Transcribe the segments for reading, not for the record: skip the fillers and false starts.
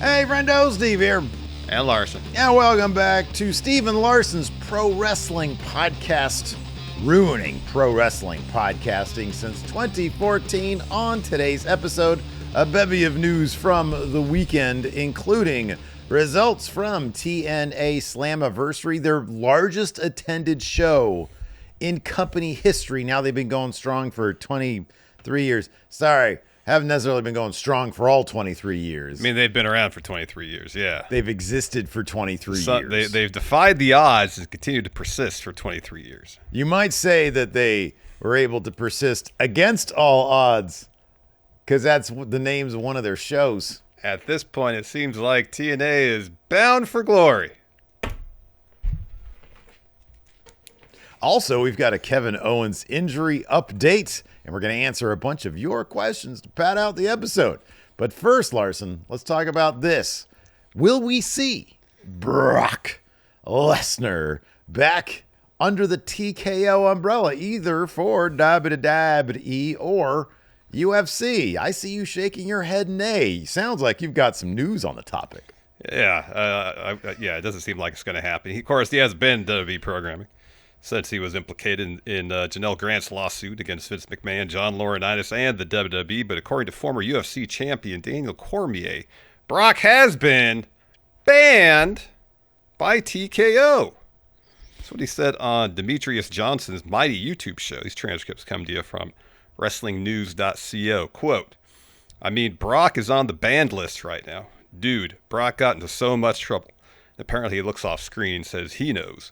Hey, Friendo, Steve here. And Larson. And welcome back to Steve and Larson's Pro Wrestling Podcast, ruining pro wrestling podcasting since 2014. On today's episode, a bevy of news from the weekend, including results from TNA Slammiversary, their largest attended show in company history. Now they've been going strong for 23 years. Sorry. Haven't necessarily been going strong for all 23 years. I mean, they've been around for 23 years, yeah. They've existed for 23 years. They've defied the odds and continued to persist for 23 years. You might say that they were able to persist against all odds because that's the names of one of their shows. At this point, it seems like TNA is bound for glory. Also, we've got a Kevin Owens injury update, and we're going to answer a bunch of your questions to pad out the episode. But first, Larson, let's talk about this. Will we see Brock Lesnar back under the TKO umbrella, either for WWE or UFC? I see you shaking your head nay. Sounds like you've got some news on the topic. Yeah, it doesn't seem like it's going to happen. Of course, he has been WWE programming since he was implicated in Janelle Grant's lawsuit against Vince McMahon, John Laurinaitis, and the WWE. But according to former UFC champion Daniel Cormier, Brock has been banned by TKO. That's what he said on Demetrius Johnson's Mighty YouTube show. These transcripts come to you from WrestlingNews.co. Quote, I mean, Brock is on the banned list right now. Dude, Brock got into so much trouble. Apparently he looks off screen and says he knows.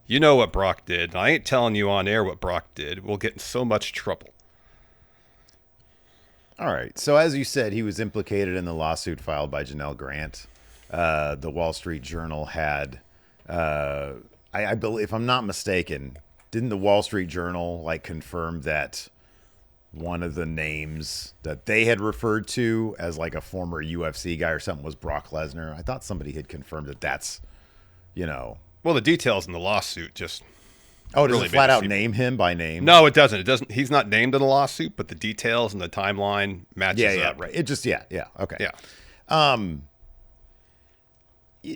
You know what Brock did. And I ain't telling you on air what Brock did. We'll get in so much trouble. All right. So as you said, he was implicated in the lawsuit filed by Janelle Grant. The Wall Street Journal had, I believe, if I'm not mistaken, didn't the Wall Street Journal confirm that one of the names that they had referred to as a former UFC guy or something was Brock Lesnar? I thought somebody had confirmed that that's, Well, the details in the lawsuit just... Oh, does it flat out name him by name? No, it doesn't. It doesn't. He's not named in the lawsuit, but the details and the timeline matches up. Yeah, right. It just, yeah, okay. Yeah.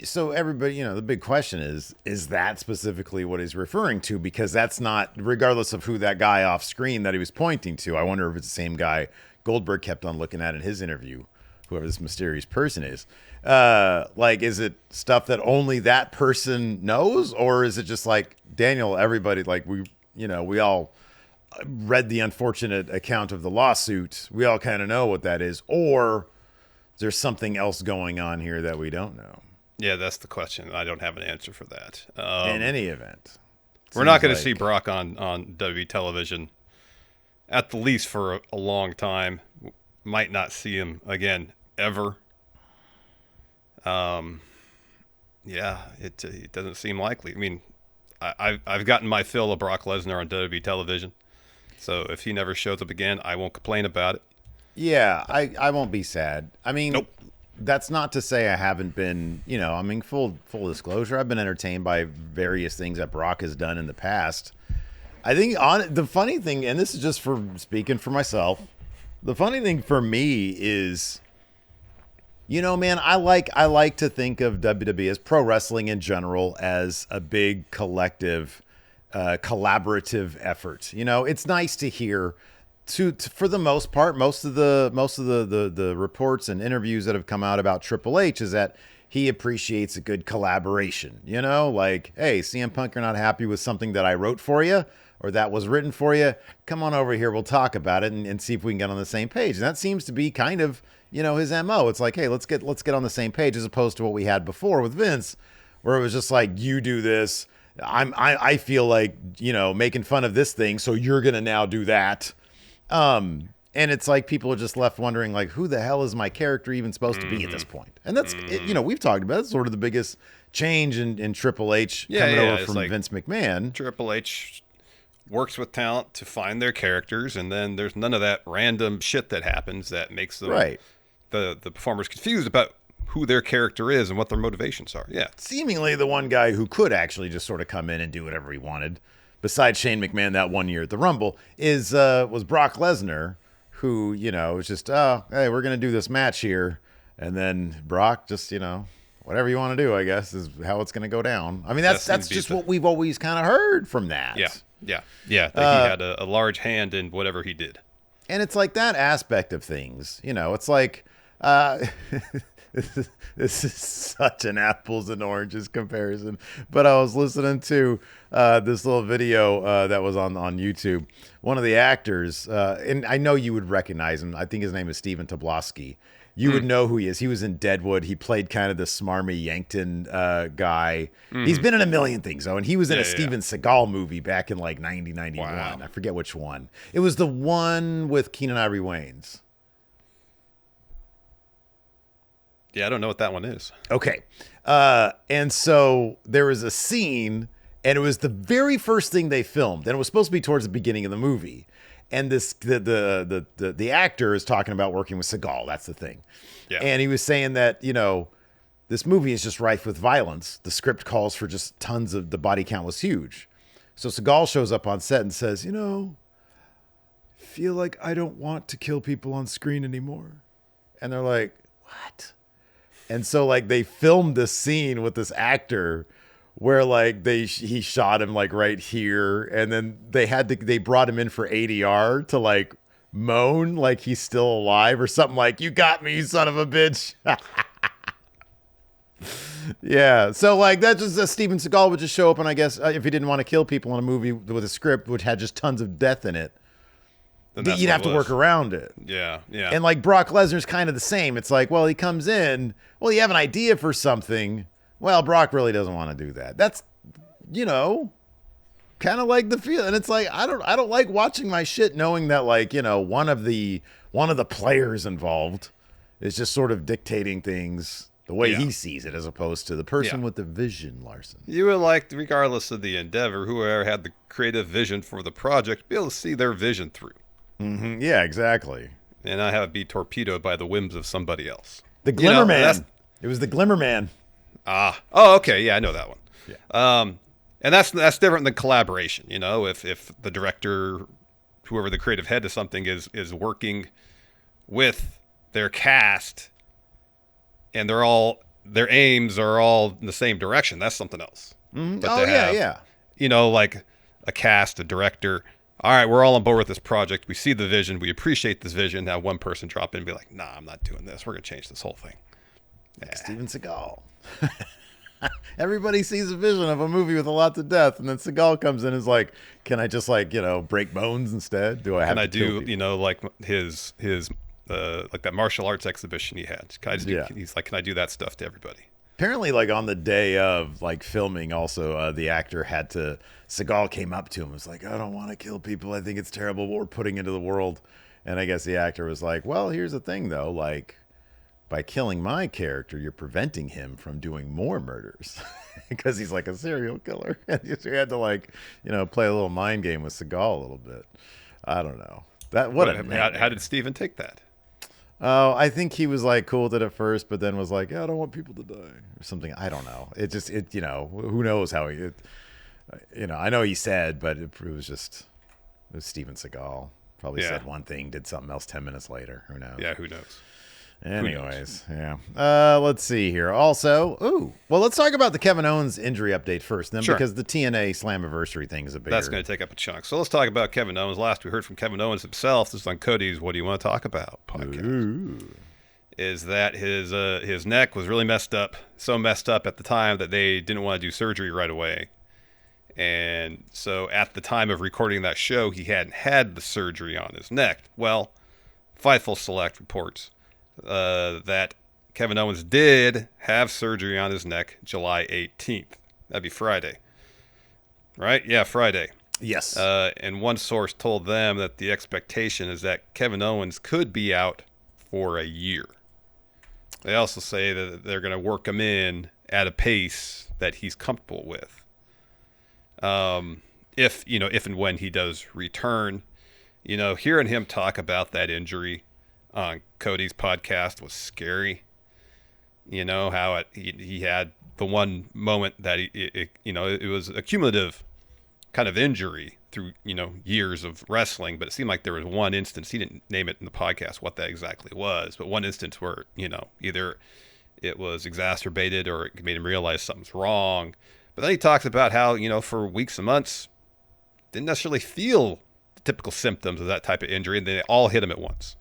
So everybody, the big question is that specifically what he's referring to? Because that's not, regardless of who that guy off screen that he was pointing to, I wonder if it's the same guy Goldberg kept on looking at in his interview, whoever this mysterious person is. Is it stuff that only that person knows, or is it just Daniel, everybody, we all read the unfortunate account of the lawsuit. We all kind of know what that is, or is there something else going on here that we don't know? Yeah, that's the question. I don't have an answer for that. In any event, we're not going to see Brock on WWE television, at the least for a long time. Might not see him again ever. It doesn't seem likely. I mean, I've gotten my fill of Brock Lesnar on WWE television, so if he never shows up again, I won't complain about it. Yeah, I won't be sad. I mean, nope. That's not to say I haven't been, full disclosure, I've been entertained by various things that Brock has done in the past. I think the funny thing, and this is just for speaking for myself, the funny thing for me is, man, I like to think of WWE as pro wrestling in general as a big collective, collaborative effort. It's nice to hear. For the most part, most of the reports and interviews that have come out about Triple H is that he appreciates a good collaboration. Hey, CM Punk, you're not happy with something that I wrote for you or that was written for you. Come on over here. We'll talk about it and see if we can get on the same page. And that seems to be kind of, his MO. It's hey, let's get on the same page, as opposed to what we had before with Vince, where it was just you do this. I feel making fun of this thing, so you're going to now do that. And it's people are just left wondering, who the hell is my character even supposed to be at this point? And that's, we've talked about, that's sort of the biggest change in Triple H coming over from Vince McMahon. Triple H works with talent to find their characters, and then there's none of that random shit that happens that makes them, the performers confused about who their character is and what their motivations are. Yeah. Seemingly the one guy who could actually just sort of come in and do whatever he wanted, besides Shane McMahon that one year at the Rumble, was Brock Lesnar, who, was just, hey, we're going to do this match here. And then Brock just, whatever you want to do, I guess, is how it's going to go down. I mean, that's just what we've always kind of heard from that. Yeah. That he had a large hand in whatever he did. And it's like that aspect of things. It's like this is such an apples and oranges comparison. But I was listening to this little video that was on YouTube. One of the actors, and I know you would recognize him. I think his name is Steven Tobolowsky. You would know who he is. He was in Deadwood. He played kind of the smarmy Yankton guy. He's been in a million things, though. And he was in a Steven Seagal movie back in like 1991. Wow. I forget which one. It was the one with Keenen Ivory Wayans. Yeah, I don't know what that one is. Okay. And so there was a scene, and it was the very first thing they filmed. And it was supposed to be towards the beginning of the movie. And the actor is talking about working with Seagal. That's the thing. Yeah. And he was saying that, this movie is just rife with violence. The script calls for just tons of, the body count was huge. So Seagal shows up on set and says, feel like I don't want to kill people on screen anymore. And they're like, what? And so like they filmed this scene with this actor where like he shot him like right here, and then they brought him in for ADR to like moan like he's still alive or something, like, you got me, you son of a bitch. Yeah, so like that just Steven Seagal would just show up, and I guess if he didn't want to kill people in a movie with a script which had just tons of death in it, you'd have to work around it. Yeah. And like Brock Lesnar's kind of the same. It's like, well, he comes in, well, you have an idea for something. Well, Brock really doesn't want to do that. That's, kind of like the feel. And it's like, I don't like watching my shit knowing that like, one of the players involved is just sort of dictating things the way he sees it, as opposed to the person with the vision, Larson. You would like, regardless of the endeavor, whoever had the creative vision for the project, be able to see their vision through. Mm-hmm. Yeah, exactly. And not have it be torpedoed by the whims of somebody else. The Glimmer Man. It was the Glimmer Man. Oh, okay. Yeah, I know that one. Yeah. And that's different than collaboration. If the director, whoever the creative head of something is working with their cast, and their aims are all in the same direction, that's something else. Mm-hmm. But yeah. Like a cast, a director. All right, we're all on board with this project. We see the vision. We appreciate this vision. Now one person drop in and be like, nah, I'm not doing this. We're going to change this whole thing. Yeah. Steven Seagal. Everybody sees a vision of a movie with a lot of death, and then Seagal comes in and is like, can I just like, break bones instead? Do I have to kill people? Like his like that martial arts exhibition he had. He's like, can I do that stuff to everybody? Apparently, like on the day of like filming, also the actor Seagal came up to him and was like, I don't want to kill people. I think it's terrible what we're putting into the world. And I guess the actor was like, well, here's the thing though, like by killing my character, you're preventing him from doing more murders because he's like a serial killer. And you had to like, play a little mind game with Seagal a little bit. I don't know. How did Steven take that? Oh, I think he was like cool with it at first, but then was like, I don't want people to die or something. I don't know. Who knows how I know he said, but it was Steven Seagal. Probably said one thing, did something else 10 minutes later. Who knows? Yeah, who knows? Anyways, yeah. Let's see here. Also, let's talk about the Kevin Owens injury update first, then, because the TNA Slammiversary thing is a bigger. That's going to take up a chunk. So let's talk about Kevin Owens. Last we heard from Kevin Owens himself, this is on Cody's "What Do You Want to Talk About" podcast. Is that his neck was really messed up, so messed up at the time that they didn't want to do surgery right away. And so at the time of recording that show, he hadn't had the surgery on his neck. Well, Fightful Select reports that Kevin Owens did have surgery on his neck July 18th. That'd be Friday. Right? Yeah, Friday. Yes. And one source told them that the expectation is that Kevin Owens could be out for a year. They also say that they're going to work him in at a pace that he's comfortable with. If and when he does return, hearing him talk about that injury on Cody's podcast was scary. How he had the one moment that it was a cumulative kind of injury through years of wrestling, but it seemed like there was one instance, he didn't name it in the podcast what that exactly was, but one instance where either it was exacerbated or it made him realize something's wrong. But then he talks about how for weeks and months didn't necessarily feel the typical symptoms of that type of injury, and they all hit him at once.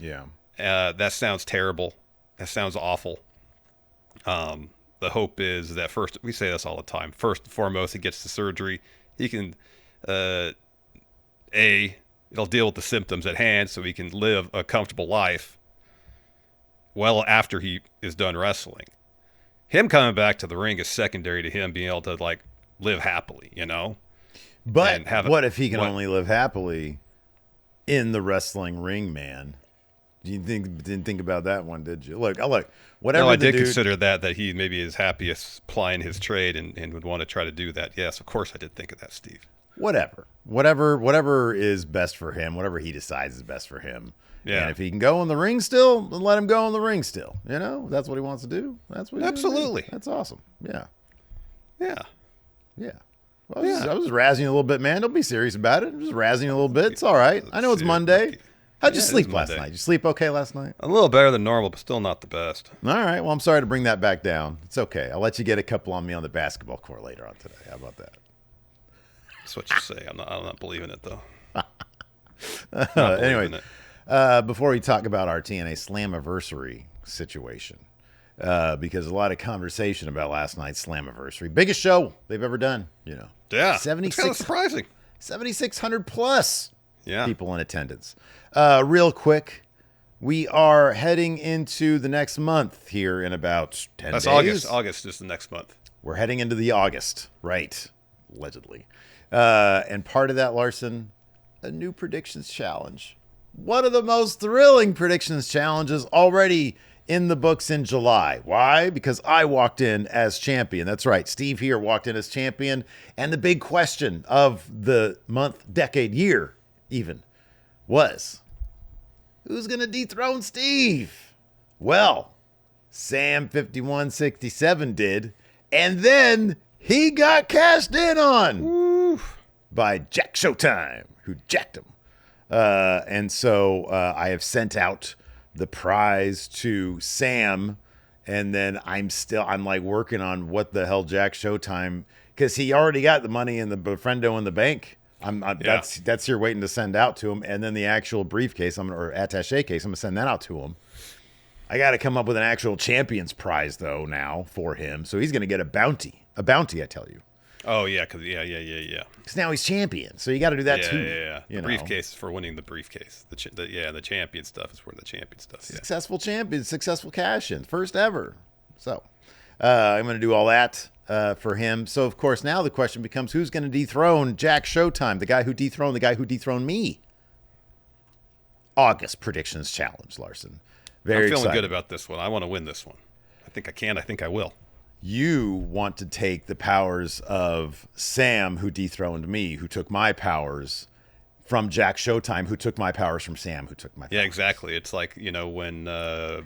Yeah. That sounds terrible. That sounds awful. The hope is that first, we say this all the time, first and foremost, he gets the surgery. He can, it'll deal with the symptoms at hand so he can live a comfortable life well after he is done wrestling. Him coming back to the ring is secondary to him being able to, like, live happily, But what if he can only live happily in the wrestling ring, man? Didn't think about that one, did you? Look, whatever. No, I did consider that he maybe is happiest plying his trade and would want to try to do that. Yes, of course I did think of that, Steve. Whatever is best for him, whatever he decides is best for him. Yeah. And if he can go in the ring still, then let him go in the ring still. That's what he wants to do. That's what. Absolutely. That's awesome. Yeah. Yeah. Yeah. Well, I was razzing you a little bit, man. Don't be serious about it. I'm just razzing you a little bit. It's all right. I know it's Monday. How'd you sleep last night? Did you sleep okay last night? A little better than normal, but still not the best. All right. Well, I'm sorry to bring that back down. It's okay. I'll let you get a couple on me on the basketball court later on today. How about that? That's what you say. I'm not believing it, though. Anyway, before we talk about our TNA Slammiversary situation, because a lot of conversation about last night's Slammiversary. Biggest show they've ever done, Yeah. 76, kind of surprising. 7,600 plus people in attendance. Real quick, we are heading into the next month here in about 10 days. That's August. August is the next month. We're heading into the August, right? Allegedly. And part of that, Larson, a new predictions challenge. One of the most thrilling predictions challenges already in the books in July. Why? Because I walked in as champion. That's right. Steve here walked in as champion. And the big question of the month, decade, year even was, who's going to dethrone Steve? Well, Sam 5167 did. And then he got cashed in on by Jack Showtime, who jacked him. And so I have sent out the prize to Sam, and then I'm like working on what the hell Jack Showtime, because he already got the money in the Friendo in the bank. That's here waiting to send out to him, and then the actual briefcase, or attaché case, I'm gonna send that out to him. I got to come up with an actual champion's prize though now for him, so he's gonna get a bounty, I tell you. Oh yeah, because Because now he's champion, so you got to do that too. Yeah. The briefcase is for winning the briefcase. The champion stuff is for the champion stuff. Successful champion, successful cash in, first ever. So I'm going to do all that for him. So of course now the question becomes, who's going to dethrone Jack Showtime, the guy who dethroned me? August predictions challenge, Larson. I'm feeling good about this one. I want to win this one. I think I can. I think I will. You want to take the powers of Sam, who dethroned me, who took my powers from Jack Showtime, who took my powers from Sam, who took my powers. Yeah, exactly. It's like, when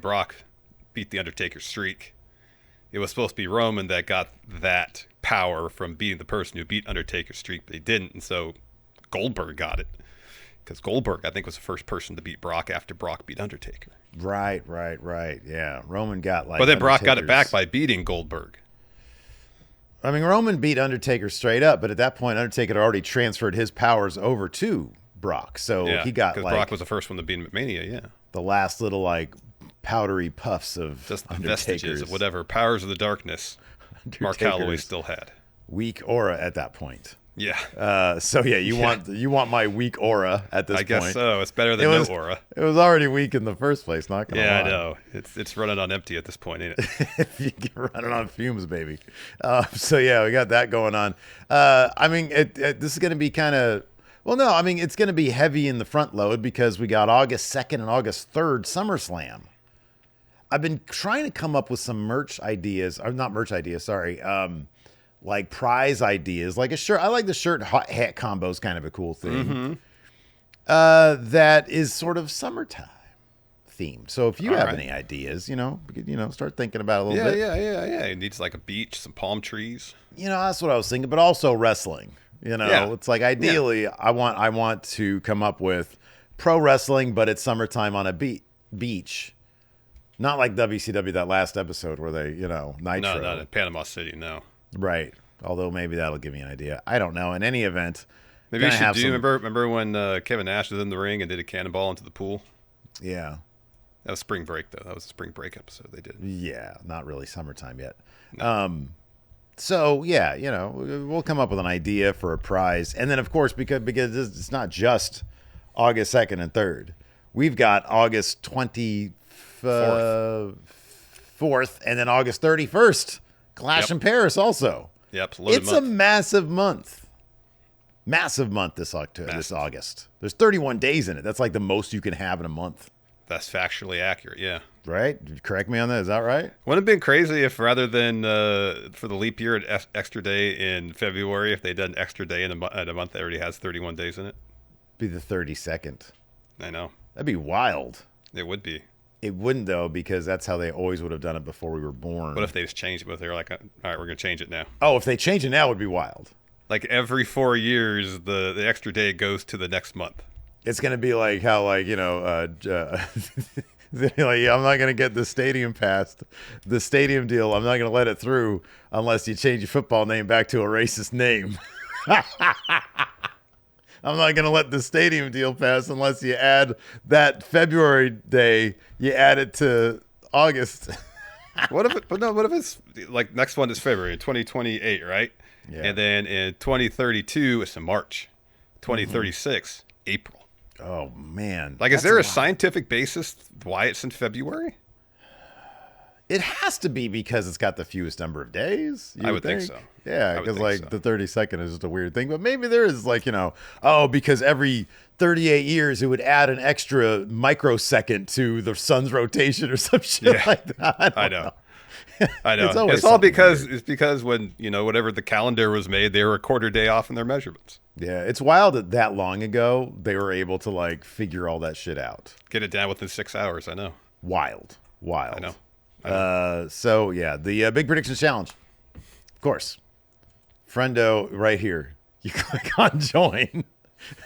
Brock beat The Undertaker's streak, it was supposed to be Roman that got that power from being the person who beat Undertaker's streak, but he didn't, and so Goldberg got it. Because Goldberg, I think, was the first person to beat Brock after Brock beat Undertaker. Right. Yeah, Roman got but then Brock got it back by beating Goldberg. I mean, Roman beat Undertaker straight up, but at that point, Undertaker had already transferred his powers over to Brock. So he got because Brock was the first one to beat him at Mania. Yeah, the last little powdery puffs of just the vestiges of whatever powers of the darkness Mark Calloway still had. Weak aura at that point. Yeah. You want my weak aura at this point. I guess so. It's better than no aura. It was already weak in the first place. Not gonna lie. I know. It's running on empty at this point, ain't it? You get running on fumes, baby. We got that going on. This is going to be kind of. Well, no, it's going to be heavy in the front load because we got August 2nd and August 3rd SummerSlam. I've been trying to come up with some merch ideas. Or not merch ideas. Sorry. Like prize ideas, like a shirt. I like the shirt hat combo is kind of a cool thing. Mm-hmm. That is sort of summertime themed. So if you have any ideas, start thinking about it a little bit. Yeah. It needs like a beach, some palm trees. That's what I was thinking, but also wrestling. You know, Yeah. it's like ideally, I want to come up with pro wrestling, but it's summertime on a beach. Not like WCW, that last episode where they, Nitro. No, not in Panama City, no. Right. Although maybe that'll give me an idea. I don't know. In any event, Maybe you gonna should have remember when Kevin Nash was in the ring and did a cannonball into the pool? Yeah. That was spring break, though. That was a spring break episode they did. Yeah. Not really summertime yet. No. So yeah, we'll come up with an idea for a prize, and then of course because it's not just August 2nd and 3rd, we've got August 24th, and then August 31st, Clash in Paris also. Yep, It's a massive month this August. There's 31 days in it. That's like the most you can have in a month. That's factually accurate, yeah. Right? Correct me on that. Is that right? Wouldn't it have been crazy if rather than for the leap year, an extra day in February, if they'd done an extra day in a month that already has 31 days in it? Be the 32nd. I know. That'd be wild. It would be. It wouldn't, though, because that's how they always would have done it before we were born. What if they just changed it? But they're like, all right, we're going to change it now. Oh, if they change it now, it would be wild. Like every 4 years, the extra day goes to the next month. It's going to be like how, like, like, yeah, I'm not going to get the stadium passed. The stadium deal, I'm not going to let it through unless you change your football name back to a racist name. I'm not going to let the stadium deal pass unless you add that February day, you add it to August. What if it's like next one is February 2028, right? Yeah. And then in 2032, it's in March. 2036, April. Oh, man. Like, is there a scientific basis why it's in February? It has to be because it's got the fewest number of days. I would think so. Yeah, because like the 32nd is just a weird thing. But maybe there is like, because every 38 years it would add an extra microsecond to the sun's rotation or some shit like that. I know. I know. It's all because when, whatever the calendar was made, they were a quarter day off in their measurements. Yeah, it's wild that long ago they were able to like figure all that shit out. Get it down within 6 hours, I know. Wild. I know. So yeah, the Big Predictions Challenge. Of course. Friendo right here. You click on join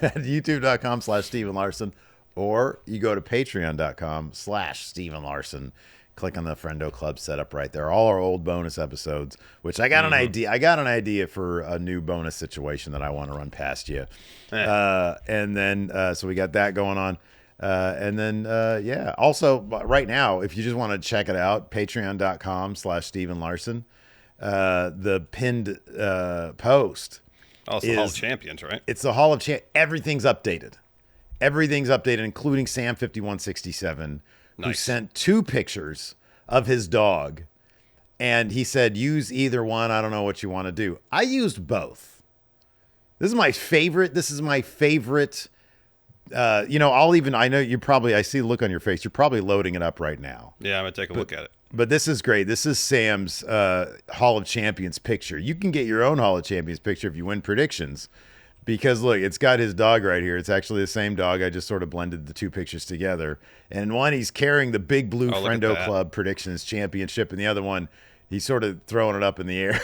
at youtube.com/Steven Larson, or you go to patreon.com/Steven Larson. Click on the Friendo Club setup right there. All our old bonus episodes, which I got an idea. I got an idea for a new bonus situation that I want to run past you. And then, so we got that going on. And then, also right now, if you just want to check it out, patreon.com/Steven Larson, the pinned post. Oh, it's the Hall of Champions, right? It's the Hall of Champions. Everything's updated, including Sam5167, who sent 2 pictures of his dog. And he said, use either one. I don't know what you want to do. I used both. This is my favorite. I know you probably, I see the look on your face. You're probably loading it up right now. Yeah, I'm going to take a look at it. But this is great. This is Sam's Hall of Champions picture. You can get your own Hall of Champions picture if you win predictions. Because, look, it's got his dog right here. It's actually the same dog. I just sort of blended the 2 pictures together. And in one, he's carrying the Big Blue Friendo Club Predictions Championship. And the other one, he's sort of throwing it up in the air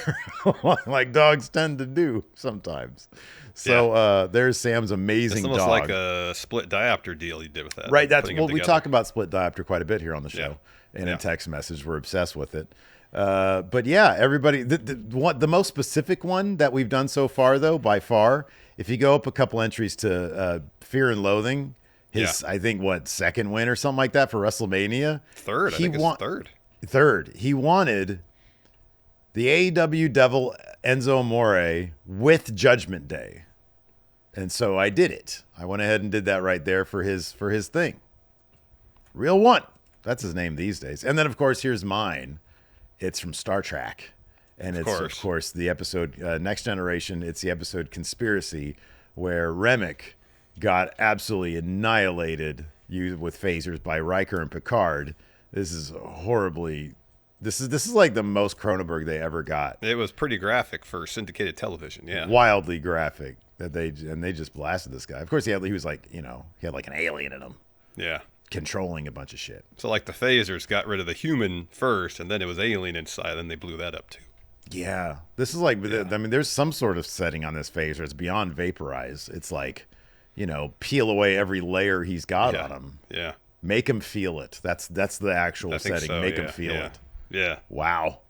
like dogs tend to do sometimes. So there's Sam's amazing dog. It's almost like a split diopter deal you did with that. Right. We talk about split diopter quite a bit here on the show. And in text message, we're obsessed with it. But yeah, everybody, the most specific one that we've done so far, though, by far, if you go up a couple entries to Fear and Loathing, I think, second win or something like that for WrestleMania? Third. I think it's third. Third. He wanted the AEW Devil Enzo Amore with Judgment Day. And so I did it. I went ahead and did that right there for his thing. Real One. That's his name these days. And then, of course, here's mine. It's from Star Trek. And it's, of course, the episode Next Generation. It's the episode Conspiracy, where Remick got absolutely annihilated with phasers by Riker and Picard. This is horribly... This is like the most Cronenberg they ever got. It was pretty graphic for syndicated television, yeah. Wildly graphic. They just blasted this guy. Of course, he was like, he had like an alien in him. Yeah. Controlling a bunch of shit. So like the phasers got rid of the human first, and then it was alien inside, and they blew that up too. Yeah, this is like, I mean, there's some sort of setting on this phaser. It's beyond vaporize. It's like, peel away every layer he's got on him. Yeah. Make him feel it. That's the actual setting. So, Make him feel it. Yeah. Wow.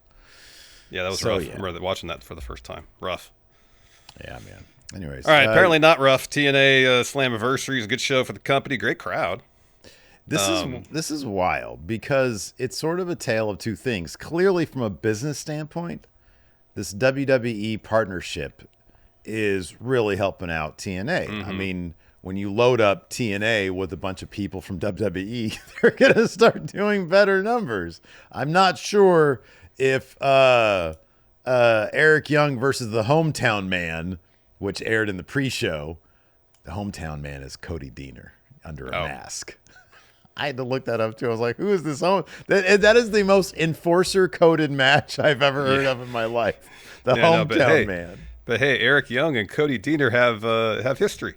Yeah, that was rough. I remember watching that for the first time. Rough. Yeah, man. Anyways. All right, apparently not rough. TNA Slammiversary is a good show for the company. Great crowd. This is wild because it's sort of a tale of two things. Clearly, from a business standpoint, this WWE partnership is really helping out TNA. I mean, when you load up TNA with a bunch of people from WWE, they're going to start doing better numbers. I'm not sure if Eric Young versus the Hometown Man, which aired in the pre-show, the Hometown Man is Cody Deaner under a mask. I had to look that up too. I was like, who is this? That is the most enforcer-coded match I've ever heard of in my life. The Hometown Man. But hey, Eric Young and Cody Deaner have history.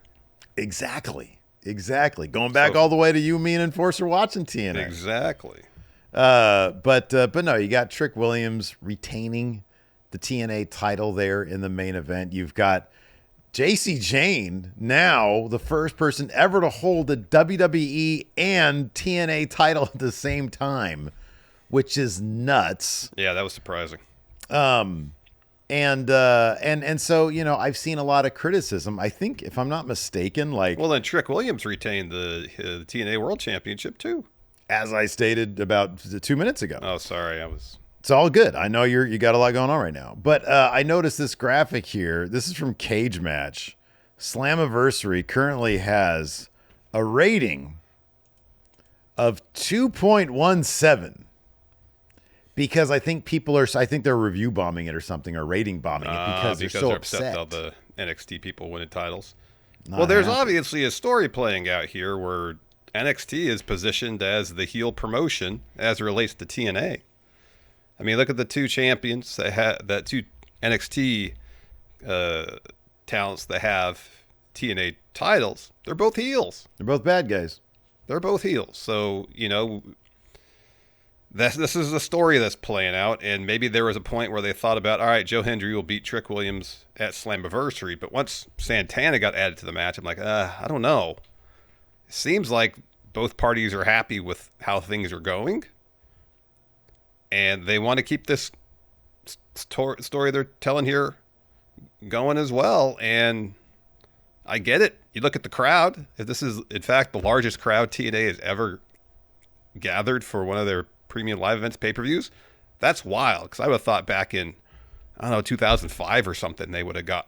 Exactly. Going back all the way to you, me, and Enforcer watching TNA. Exactly. But no, you got Trick Williams retaining the TNA title there in the main event. You've got JC Jane, now the first person ever to hold the WWE and TNA title at the same time, which is nuts. Yeah, that was surprising. And so, I've seen a lot of criticism. I think, if I'm not mistaken, then Trick Williams retained the TNA World Championship too, as I stated about 2 minutes ago. Oh, sorry, It's all good. I know you got a lot going on right now. But I noticed this graphic here. This is from Cage Match. Slammiversary currently has a rating of 2.17 because I think they're review bombing it or something, or rating bombing it because they're so upset that all the NXT people winning titles. There's obviously a story playing out here where NXT is positioned as the heel promotion as it relates to TNA. I mean, look at the two champions that two NXT talents that have TNA titles. They're both heels. They're both bad guys. They're both heels. So, this is the story that's playing out. And maybe there was a point where they thought about, all right, Joe Hendry will beat Trick Williams at Slammiversary. But once Santana got added to the match, I'm like, I don't know. It seems like both parties are happy with how things are going. And they want to keep this story they're telling here going as well. And I get it. You look at the crowd. If this is, in fact, the largest crowd TNA has ever gathered for one of their premium live events pay-per-views, that's wild. Because I would have thought back in, 2005 or something, they would have got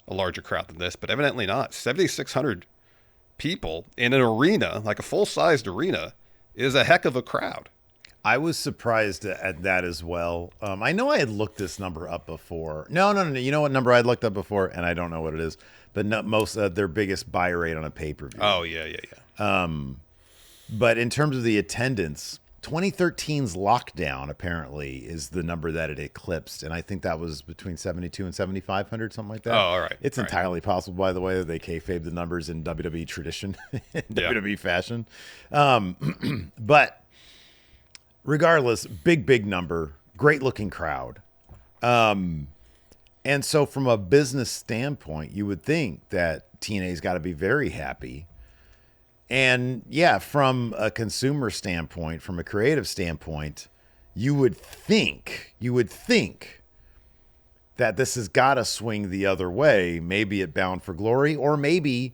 a larger crowd than this. But evidently not. 7,600 people in an arena, like a full-sized arena, is a heck of a crowd. I was surprised at that as well. I know I had looked this number up before. No. You know what number I had looked up before, and I don't know what it is. But most their biggest buy rate on a pay-per-view. Oh, yeah. But in terms of the attendance, 2013's Lockdown apparently is the number that it eclipsed, and I think that was between 7,200 and 7,500, something like that. Oh, all right. It's entirely possible, by the way, that they kayfabe the numbers in WWE tradition, WWE fashion. But regardless, big number, great looking crowd. And so from a business standpoint, you would think that TNA's got to be very happy. And yeah, from a consumer standpoint, from a creative standpoint, you would think that this has got to swing the other way, maybe at Bound for Glory, or maybe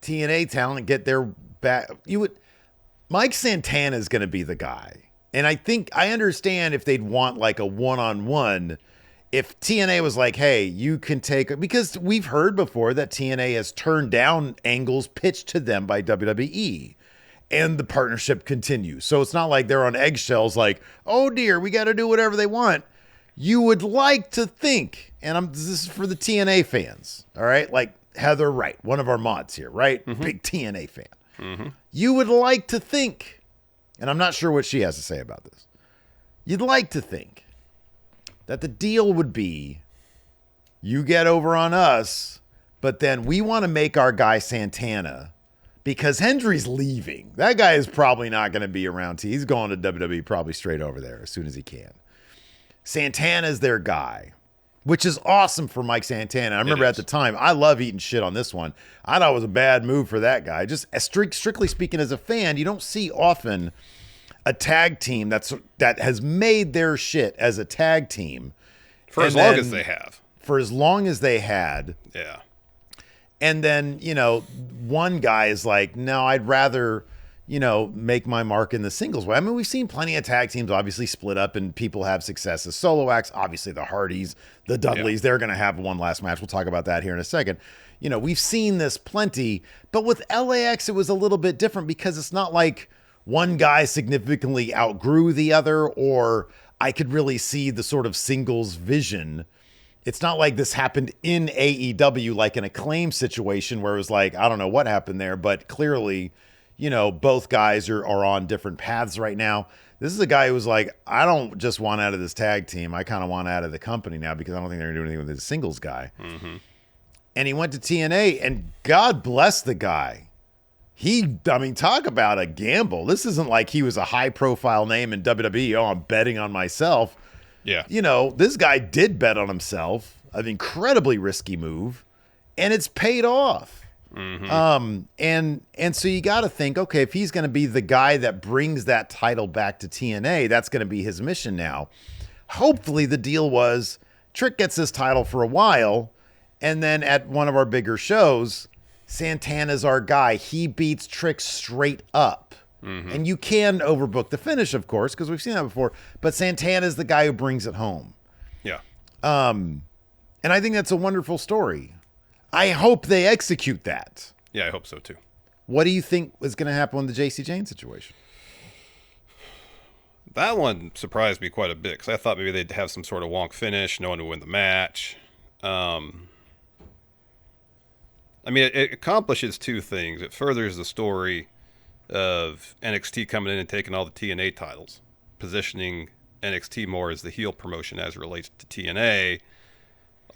TNA talent get their back. Mike Santana is going to be the guy. And I understand if they'd want like a one-on-one, if TNA was like, hey, you can take, because we've heard before that TNA has turned down angles pitched to them by WWE, and the partnership continues. So it's not like they're on eggshells like, oh dear, we got to do whatever they want. You would like to think, and this is for the TNA fans, all right? Like Heather Wright, one of our mods here, right? Mm-hmm. Big TNA fan. Mm-hmm. You would like to think, and I'm not sure what she has to say about this, you'd like to think that the deal would be you get over on us, but then we want to make our guy Santana, because Hendry's leaving. That guy is probably not going to be around. He's going to WWE probably straight over there as soon as he can. Santana's their guy. which is awesome for Mike Santana. I remember at the time, I love eating shit on this one. I thought it was a bad move for that guy. Just strictly speaking, as a fan, you don't see often a tag team that has made their shit as a tag team for as long as they have. For as long as they had. Yeah. And then, one guy is like, no, I'd rather, make my mark in the singles way. I mean, we've seen plenty of tag teams obviously split up and people have success as solo acts. Obviously, the Hardys, the Dudleys, they're going to have one last match. We'll talk about that here in a second. We've seen this plenty. But with LAX, it was a little bit different because it's not like one guy significantly outgrew the other, or I could really see the sort of singles vision. It's not like this happened in AEW, like an Acclaim situation where it was like, I don't know what happened there, but clearly, both guys are on different paths right now. This is a guy who was like, I don't just want out of this tag team. I kind of want out of the company now because I don't think they're going to do anything with the singles guy. Mm-hmm. And he went to TNA, and God bless the guy. Talk about a gamble. This isn't like he was a high-profile name in WWE. Oh, I'm betting on myself. Yeah. This guy did bet on himself, an incredibly risky move, and it's paid off. Mm-hmm. And so you got to think, okay, if he's going to be the guy that brings that title back to TNA, that's going to be his mission now. Hopefully the deal was Trick gets this title for a while, and then at one of our bigger shows, Santana's our guy. He beats Trick straight up. Mm-hmm. And you can overbook the finish, of course, because we've seen that before. But Santana's the guy who brings it home. Yeah. And I think that's a wonderful story. I hope they execute that. Yeah, I hope so, too. What do you think was going to happen with the JC Jane situation? That one surprised me quite a bit, because I thought maybe they'd have some sort of wonk finish, no one would win the match. It accomplishes two things. It furthers the story of NXT coming in and taking all the TNA titles, positioning NXT more as the heel promotion as it relates to TNA.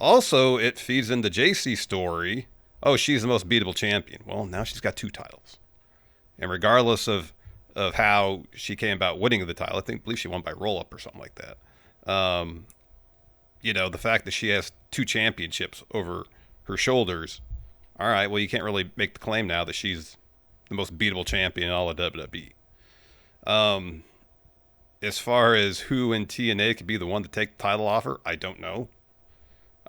Also, it feeds into JC story. Oh, she's the most beatable champion. Well, now she's got two titles. And regardless of how she came about winning the title, I believe she won by roll-up or something like that. The fact that she has two championships over her shoulders. All right, well, you can't really make the claim now that she's the most beatable champion in all of WWE. As far as who in TNA could be the one to take the title off her, I don't know.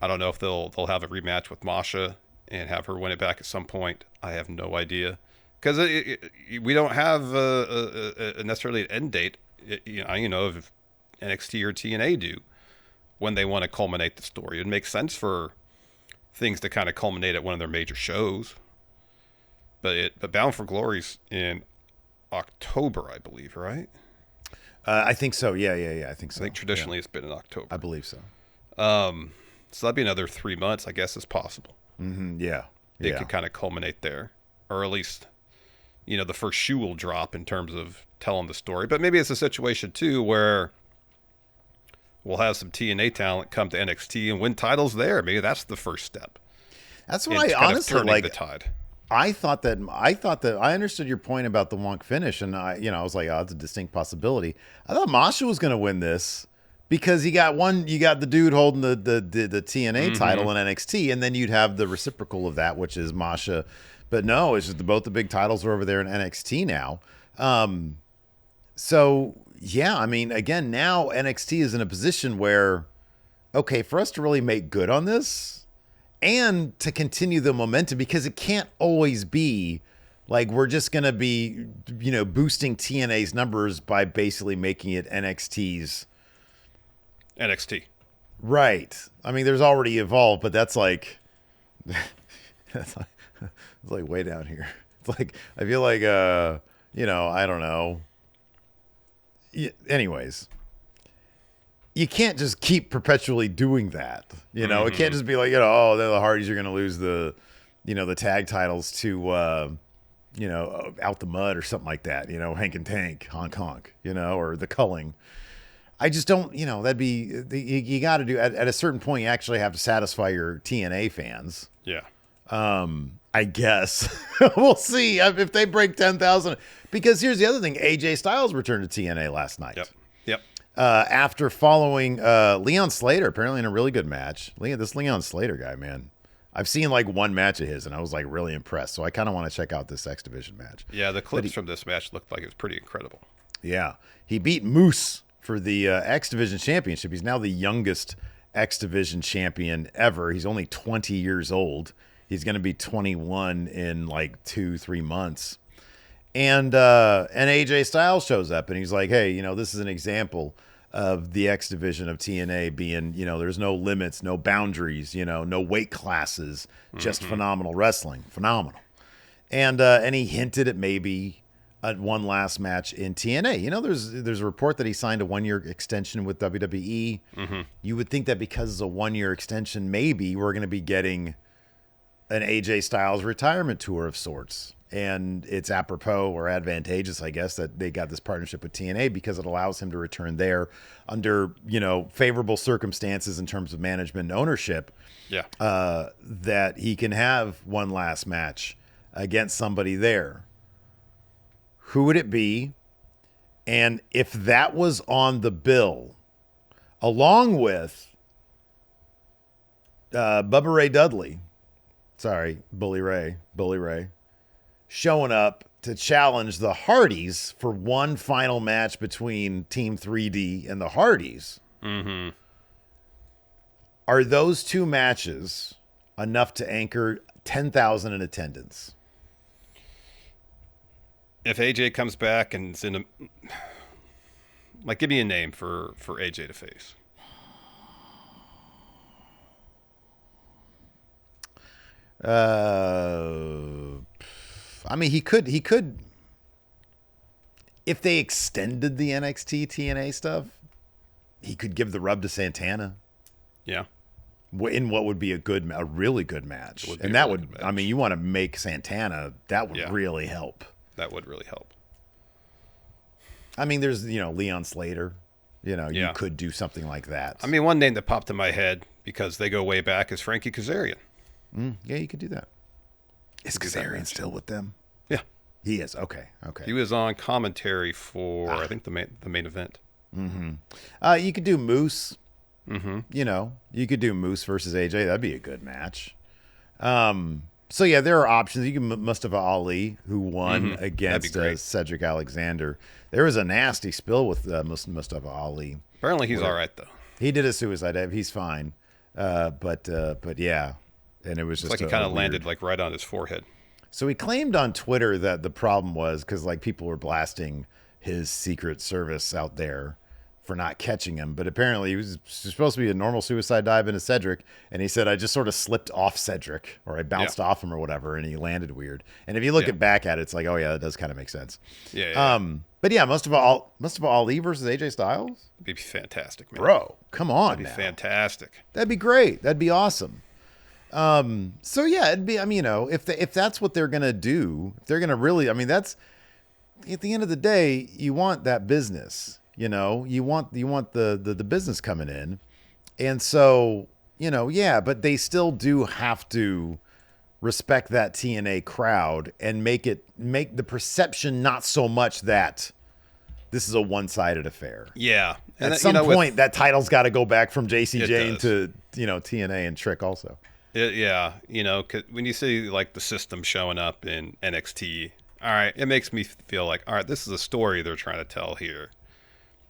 I don't know if they'll have a rematch with Masha and have her win it back at some point. I have no idea. Because we don't have a necessarily an end date, if NXT or TNA do when they want to culminate the story. It makes sense for things to kind of culminate at one of their major shows. But Bound for Glory's in October, I believe, right? I think so. Yeah. I think so. I think traditionally it's been in October. I believe so. So that'd be another 3 months, I guess, is possible. Mm-hmm. Yeah. It could kind of culminate there. Or at least, the first shoe will drop in terms of telling the story. But maybe it's a situation, too, where we'll have some TNA talent come to NXT and win titles there. Maybe that's the first step. That's what I honestly like. The tide. I thought that I understood your point about the wonk finish, and I was like, oh, it's a distinct possibility. I thought Masha was going to win this because you got the dude holding the TNA title in NXT, and then you'd have the reciprocal of that, which is Masha. But no, it's just both the big titles are over there in NXT now. So yeah, again, now NXT is in a position where, okay, for us to really make good on this and to continue the momentum, because it can't always be like we're just going to be, boosting TNA's numbers by basically making it NXT's. NXT. Right. There's already Evolve, but that's like, it's like way down here. It's like, I feel like, I don't know. Anyways, you can't just keep perpetually doing that. It can't just be like, oh, the Hardys are going to lose the tag titles to, Out the Mud or something like that. Hank and Tank, honk honk, or the Culling. I just don't, that'd be, you got to do at a certain point, you actually have to satisfy your TNA fans. Yeah. I guess we'll see if they break 10,000, because here's the other thing. AJ Styles returned to TNA last night. Yep. after following Leon Slater, apparently in a really good match. This Leon Slater guy, man. I've seen like one match of his, and I was like really impressed. So I kind of want to check out this X Division match. Yeah, the clips from this match looked like it was pretty incredible. Yeah. He beat Moose for the X Division Championship. He's now the youngest X Division champion ever. He's only 20 years old. He's going to be 21 in like 2-3 months. And AJ Styles shows up, and he's like, hey, this is an example of the X Division of TNA being, there's no limits, no boundaries, no weight classes, just phenomenal wrestling. Phenomenal. And he hinted at maybe one last match in TNA. There's a report that he signed a 1-year extension with WWE. You would think that because it's a 1-year extension, maybe we're going to be getting an AJ Styles retirement tour of sorts. And it's apropos or advantageous, I guess, that they got this partnership with TNA because it allows him to return there under, favorable circumstances in terms of management and ownership. Yeah. That he can have one last match against somebody there. Who would it be? And if that was on the bill, along with Bubba Ray Dudley, Bully Ray, showing up to challenge the Hardys for one final match between Team 3D and the Hardys. Are those two matches enough to anchor 10,000 in attendance? If AJ comes back and is in a... give me a name for AJ to face. He could, if they extended the NXT TNA stuff, he could give the rub to Santana. Yeah. In what would be a really good match. And that would, you want to make Santana, that would really help. That would really help. There's, Leon Slater. You could do something like that. One name that popped in my head because they go way back is Frankie Kazarian. Yeah, you could do that. Is Kazarian still with them? Yeah. He is. Okay. He was on commentary for, I think, the main event. You could do Moose. You could do Moose versus AJ. That'd be a good match. So, yeah, there are options. You can Mustafa Ali, who won against Cedric Alexander. There was a nasty spill with Mustafa Ali. Apparently he's all right, though. He did a suicide dive. He's fine. But yeah. And it was just like he kind of landed right on his forehead. So he claimed on Twitter that the problem was because people were blasting his Secret Service out there for not catching him. But apparently he was supposed to be a normal suicide dive into Cedric. And he said, I just sort of slipped off Cedric or I bounced off him or whatever. And he landed weird. And if you look back at it, it's like, oh, yeah, that does kind of make sense. Yeah. But yeah, Mustafa Ali versus AJ Styles? It'd be fantastic, man. Bro, come on. That'd be fantastic. That'd be great. That'd be awesome. So yeah, it'd be, if that's what they're going to do, if they're going to really, that's at the end of the day, you want that business, you want the business coming in. And so, but they still do have to respect that TNA crowd and make the perception not so much that this is a one-sided affair. Yeah. And at some point that title's got to go back from JC Jane to, TNA and Trick also. Yeah, when you see the system showing up in NXT, all right, it makes me feel like, all right, this is a story they're trying to tell here.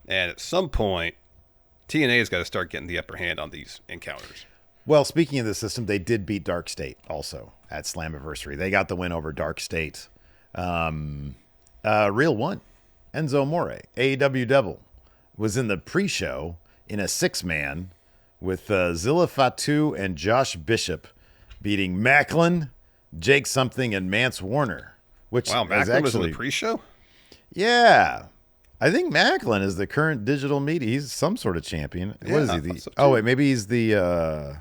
And at some point, TNA's got to start getting the upper hand on these encounters. Well, speaking of the system, they did beat Dark State also at Slammiversary. They got the win over Dark State. Real one, Enzo Amore, AEW Devil, was in the pre-show in a 6-man with Zilla Fatu and Josh Bishop beating Macklin, Jake Something, and Mance Warner. Macklin was in the pre-show? Yeah. I think Macklin is the current digital media. He's some sort of champion. Yeah, what is he? Wait, maybe he's the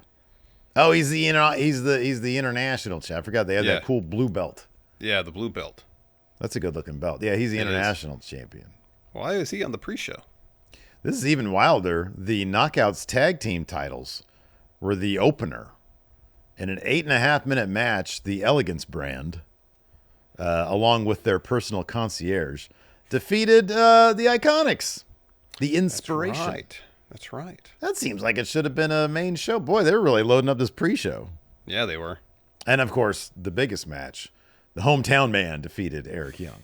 he's the international champ. I forgot they had that cool blue belt. Yeah, the blue belt. That's a good looking belt. Yeah, he's the international champion. Why is he on the pre-show? This is even wilder. The Knockouts tag team titles were the opener. In an 8.5-minute match, the Elegance brand, along with their personal concierge, defeated the Iconics. The inspiration. That's right. That seems like it should have been a main show. Boy, they were really loading up this pre-show. Yeah, they were. And, of course, the biggest match. The hometown man defeated Eric Young.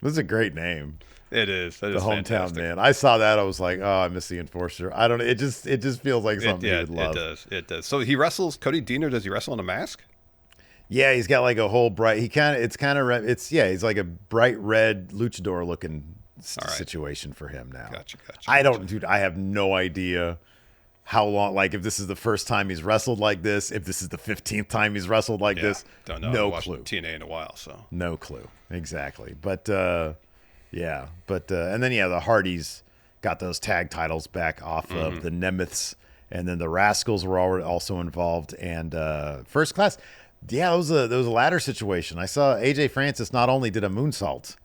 This is a great name. It is. That the is hometown fantastic. man. I saw that. I was like, oh, I miss the enforcer. I don't know. It just feels like something you would love. It does. So he wrestles Cody Deaner. Does he wrestle in a mask? Yeah, he's got like a whole bright. He's like a bright red luchador looking situation for him now. Gotcha. I have no idea how long. Like if this is the first time he's wrestled like this, if this is the 15th time he's wrestled like this, don't know. No I've clue. watched TNA in a while, so no clue exactly. But and then the Hardys got those tag titles back off of the Nemeths, and then the Rascals were also involved, and First Class. Yeah, it was a ladder situation. I saw AJ Francis not only did a moonsault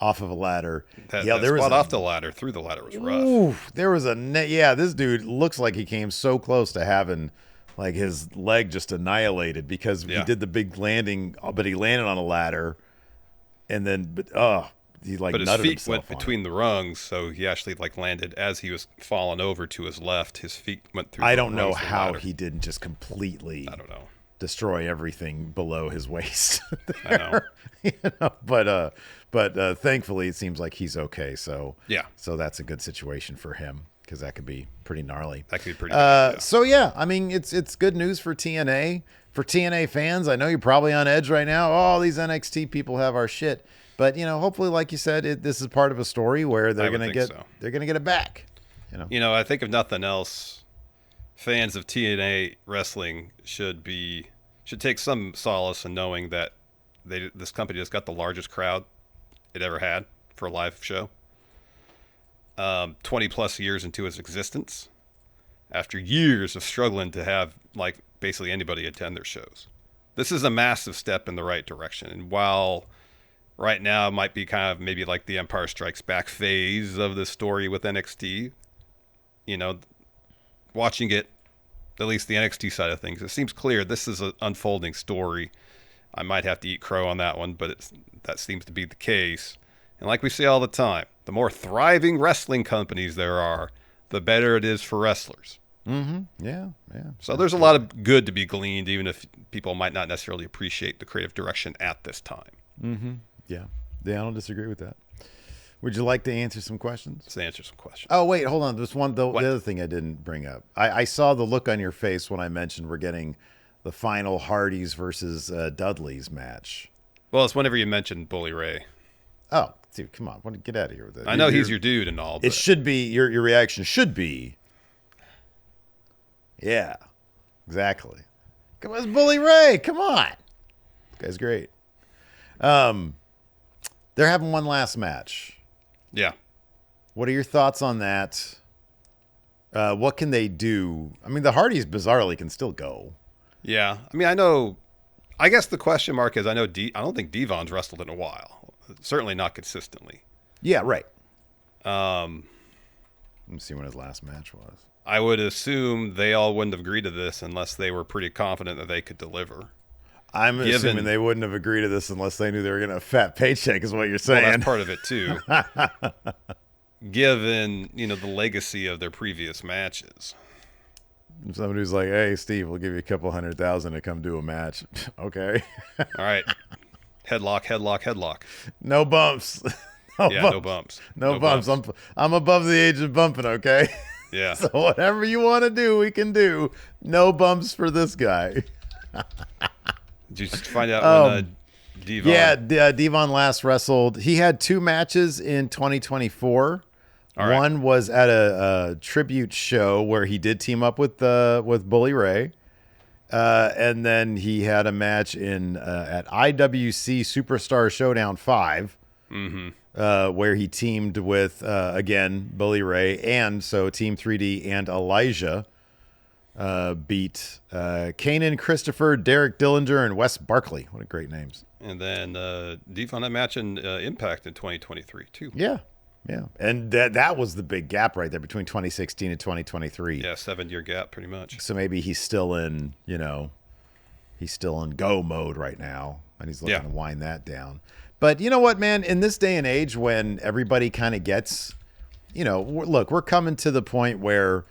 off of a ladder. There was off the ladder, through the ladder was rough. Oof, there was this dude looks like he came so close to having like his leg just annihilated because he did the big landing, but he landed on a ladder, and then he like his nutted feet himself went between the rungs, so he actually like landed as he was falling over to his left. His feet went through. I don't know how he didn't just completely. I don't know. Destroy everything below his waist. I know. But thankfully it seems like he's okay. So that's a good situation for him because that could be pretty gnarly. That could be pretty. Good, So I mean it's good news for TNA. For TNA fans, I know you're probably on edge right now. Oh, these NXT people have our shit. But hopefully, like you said, this is part of a story where they're gonna get it back. I think if nothing else, fans of TNA wrestling should take some solace in knowing that this company has got the largest crowd it ever had for a live show. 20 plus years into its existence, after years of struggling to have like basically anybody attend their shows. This is a massive step in the right direction. And while right now it might be kind of maybe like the Empire Strikes Back phase of the story with NXT, watching it, at least the NXT side of things, it seems clear this is an unfolding story. I might have to eat crow on that one, but that seems to be the case. And like we say all the time, the more thriving wrestling companies there are, the better it is for wrestlers. Mm-hmm. Yeah. So there's a lot of good to be gleaned, even if people might not necessarily appreciate the creative direction at this time. Mm-hmm. Yeah, I don't disagree with that. Would you like to answer some questions? Let's answer some questions. Oh, wait, hold on. There's the other thing I didn't bring up. I saw the look on your face when I mentioned we're getting the final Hardys versus Dudley's match. Well, it's whenever you mentioned Bully Ray. Oh, dude, come on. Get out of here with it. I know he's your dude and all, but... It should be, your reaction should be, yeah, exactly. Come on, it's Bully Ray. Come on. This guy's great. They're having one last match. Yeah. What are your thoughts on that? What can they do? I mean, the Hardys bizarrely can still go. Yeah. I mean, I guess the question mark is I don't think Devon's wrestled in a while. Certainly not consistently. Yeah, right. Let me see when his last match was. I would assume they all wouldn't have agreed to this unless they were pretty confident that they could deliver. I'm assuming they wouldn't have agreed to this unless they knew they were getting a fat paycheck, is what you're saying. Well, that's part of it, too. Given, the legacy of their previous matches. Somebody who's like, hey, Steve, we'll give you a couple $100,000 to come do a match. Okay. All right. Headlock. No bumps. No bumps. No bumps. I'm above the age of bumping, okay? Yeah. So whatever you want to do, we can do. No bumps for this guy. Did you find out when Devon... Yeah, Devon last wrestled. He had 2 matches in 2024. All right. One was at a tribute show where he did team up with Bully Ray. And then he had a match at IWC Superstar Showdown 5. Mm-hmm. Where he teamed with, again, Bully Ray. And so Team 3D and Elijah beat Kanan Christopher, Derek Dillinger, and Wes Barkley. What a great names. And then Devon that match in Impact in 2023, too. Yeah. And that was the big gap right there between 2016 and 2023. Yeah, 7-year gap, pretty much. So maybe he's still in, go mode right now, and he's looking to wind that down. But you know what, man? In this day and age when everybody kind of gets, look, we're coming to the point where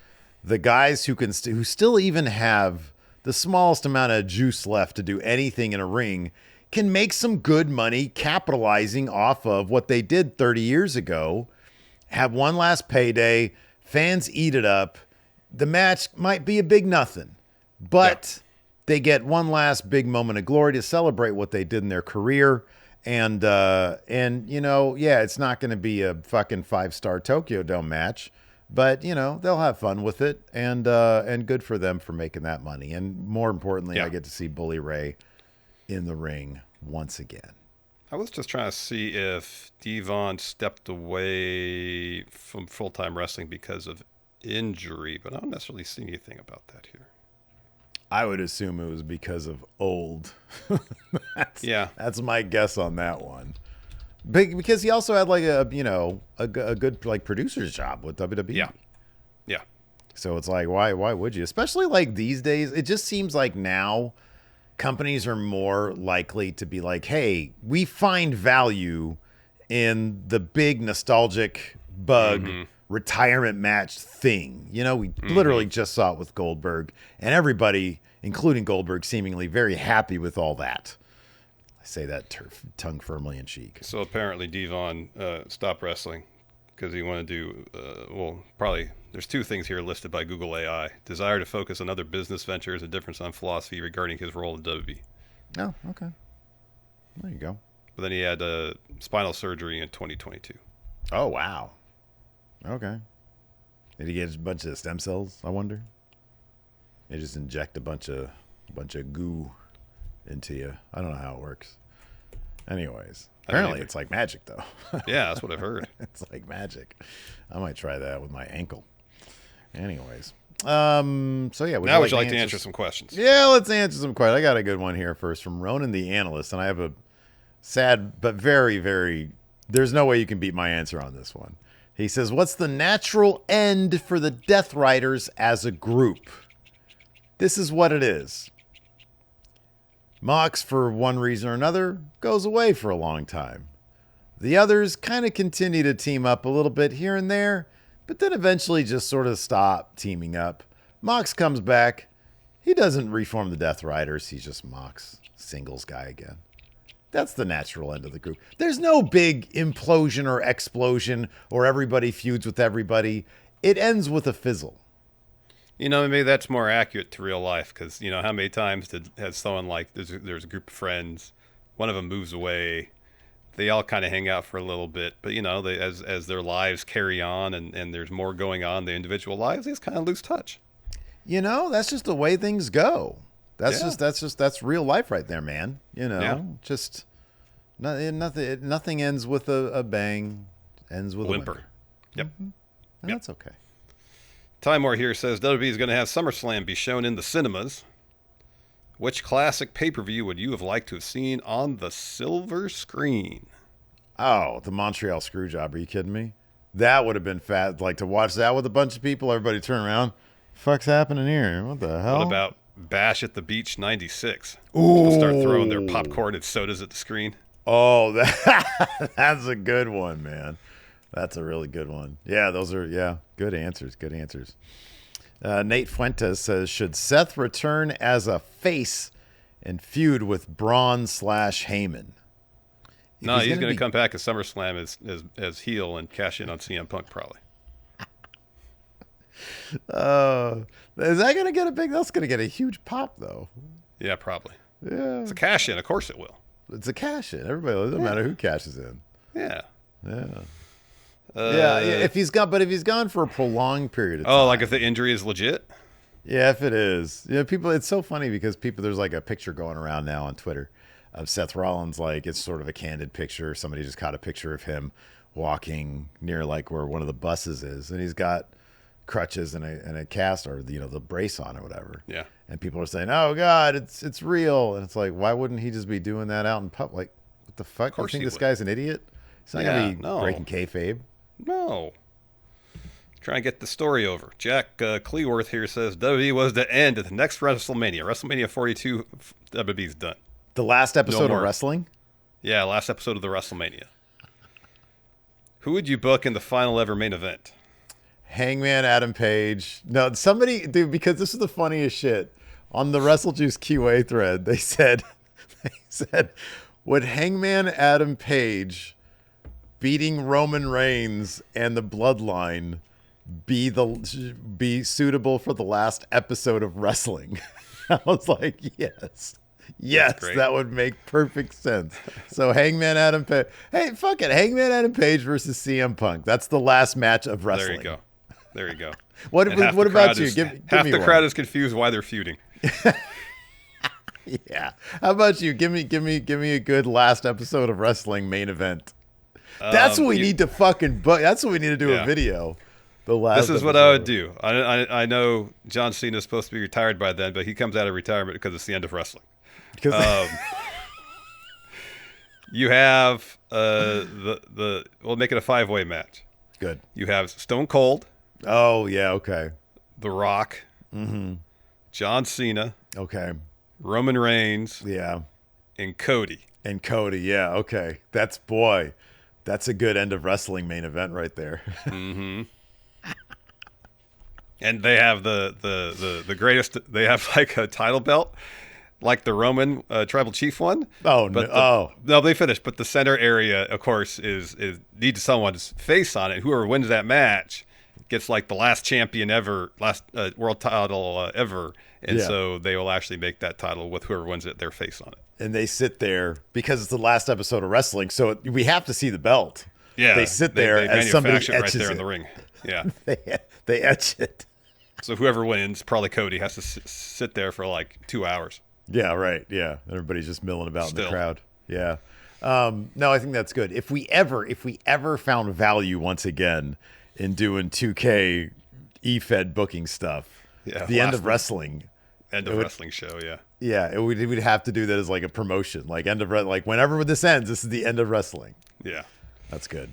the guys who who still even have the smallest amount of juice left to do anything in a ring can make some good money capitalizing off of what they did 30 years ago. Have one last payday, fans eat it up. The match might be a big nothing, but they get one last big moment of glory to celebrate what they did in their career. And it's not going to be a fucking 5-star Tokyo Dome match, but they'll have fun with it, and good for them for making that money. And more importantly, I get to see Bully Ray in the ring once again. I was just trying to see if Devon stepped away from full-time wrestling because of injury, but I don't necessarily see anything about that here. I would assume it was because of old. That's my guess on that one. Because he also had like a good like producer's job with WWE. Yeah. So it's like, why would you? Especially like these days, it just seems like now companies are more likely to be like, hey, we find value in the big nostalgic bug retirement match thing. We literally just saw it with Goldberg, and everybody, including Goldberg, seemingly very happy with all that. I say that tongue firmly in cheek. So apparently Devon stopped wrestling because he wanted to do, probably there's two things here listed by Google AI. Desire to focus on other business ventures, a difference on philosophy regarding his role in WWE. Oh, okay. There you go. But then he had spinal surgery in 2022. Oh, wow. Okay. Did he get a bunch of stem cells, I wonder? They just inject a bunch of goo into you. I don't know how it works. Anyways, apparently it's like magic, though. Yeah, that's what I've heard. It's like magic. I might try that with my ankle. Anyways, so yeah. Now would you like to answer some questions? Yeah, let's answer some questions. I got a good one here first from Ronan the Analyst, and I have a sad but very, very. There's no way you can beat my answer on this one. He says, "What's the natural end for the Death Riders as a group?" This is what it is. Mox, for one reason or another, goes away for a long time. The others kind of continue to team up a little bit here and there, but then eventually just sort of stop teaming up. Mox comes back. He doesn't reform the Death Riders. He's just Mox, singles guy again. That's the natural end of the group. There's no big implosion or explosion or everybody feuds with everybody. It ends with a fizzle. Maybe that's more accurate to real life because, how many times has someone like, there's a group of friends, one of them moves away, they all kind of hang out for a little bit, but, they, as their lives carry on and there's more going on in their individual lives, they just kind of lose touch. That's just the way things go. That's real life right there, man. Just nothing ends with a bang, ends with a whimper. Yep. Mm-hmm. And that's okay. Timor here says WWE is going to have SummerSlam be shown in the cinemas. Which classic pay-per-view would you have liked to have seen on the silver screen? Oh, the Montreal Screwjob. Are you kidding me? That would have been fat. Like to watch that with a bunch of people, everybody turn around. Fuck's happening here? What the hell? What about Bash at the Beach 96? Ooh. People start throwing their popcorn and sodas at the screen. Oh, that's a good one, man. That's a really good one. Yeah, those are, good answers. Good answers. Nate Fuentes says, should Seth return as a face and feud with Braun/Heyman? No, he's going to come back at SummerSlam as heel and cash in on CM Punk probably. Is that going to get that's going to get a huge pop, though. Yeah, probably. Yeah. It's a cash in. Of course it will. It's a cash in. Everybody, it doesn't matter who cashes in. Yeah. If he's gone for a prolonged period of time. Oh, like if the injury is legit? Yeah, if it is. People, it's so funny because there's like a picture going around now on Twitter of Seth Rollins. Like it's sort of a candid picture. Somebody just caught a picture of him walking near like where one of the buses is. And he's got crutches and a cast or, the brace on or whatever. Yeah. And people are saying, oh God, it's real. And it's like, why wouldn't he just be doing that out in public? Like, what the fuck? You think this guy's an idiot? He's not going to be breaking kayfabe. No. Trying to get the story over. Jack Cleworth here says WWE was to end at the next WrestleMania. WrestleMania 42, WWE's done. The last episode of wrestling? Yeah, last episode of the WrestleMania. Who would you book in the final ever main event? Hangman Adam Page. No, somebody, dude, because this is the funniest shit. On the WrestleJuice QA thread, they said, would Hangman Adam Page beating Roman Reigns and the Bloodline be suitable for the last episode of wrestling? I was like, yes. Yes, that would make perfect sense. So Hangman Adam Page. Hey, fuck it. Hangman Adam Page versus CM Punk. That's the last match of wrestling. There you go. What about you? Give half me the one. crowd is confused why they're feuding. Yeah. How about you? Give me a good last episode of wrestling main event. That's what we need to fucking book. That's what we need to do a video. The last. This is what I would do. I know John Cena is supposed to be retired by then, but he comes out of retirement because it's the end of wrestling. You have we'll make it a 5-way match. Good. You have Stone Cold. Oh yeah, okay. The Rock. John Cena. Okay. Roman Reigns. Yeah. And Cody. Yeah, okay. That's a good end of wrestling main event right there. And they have the greatest. They have like a title belt, like the Roman tribal chief one. No, they finished. But the center area, of course, is needs someone's face on it. Whoever wins that match gets like the last champion ever, last world title ever. And so they will actually make that title with whoever wins it, their face on it. And they sit there because it's the last episode of wrestling, so we have to see the belt. Yeah, they sit there as somebody etches right there it in the ring. Yeah, they etch it. So whoever wins, probably Cody, has to sit there for like 2 hours. Yeah, right. Yeah, everybody's just milling about in the crowd. Yeah. No, I think that's good. If we ever found value once again in doing 2K eFed booking stuff, the end of wrestling. End of wrestling show, yeah. Yeah, we'd have to do that as like a promotion, like whenever this ends, this is the end of wrestling. Yeah, that's good.